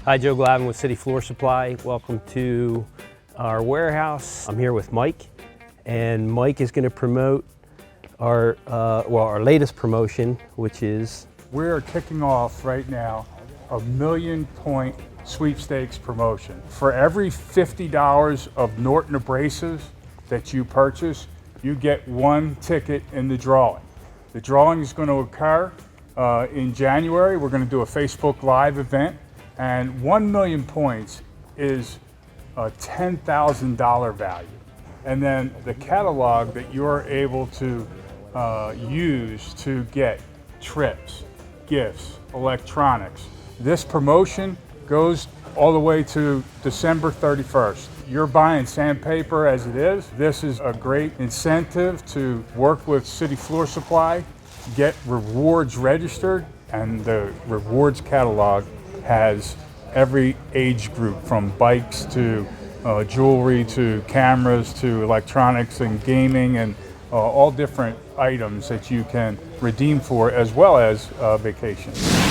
Hi, Joe Glavin with City Floor Supply. Welcome to our warehouse. I'm here with Mike, and Mike is going to promote our latest promotion, which is... We're kicking off right now a 1,000,000-point sweepstakes promotion. For every $50 of Norton abrasives that you purchase, you get one ticket in the drawing. The drawing is going to occur in January. We're going to do a Facebook Live event. And 1,000,000 points is a $10,000 value. And then the catalog that you're able to use to get trips, gifts, electronics. This promotion goes all the way to December 31st. You're buying sandpaper as it is. This is a great incentive to work with City Floor Supply, get rewards registered, and the rewards catalog has every age group, from bikes to jewelry to cameras to electronics and gaming, and all different items that you can redeem for, as well as vacations.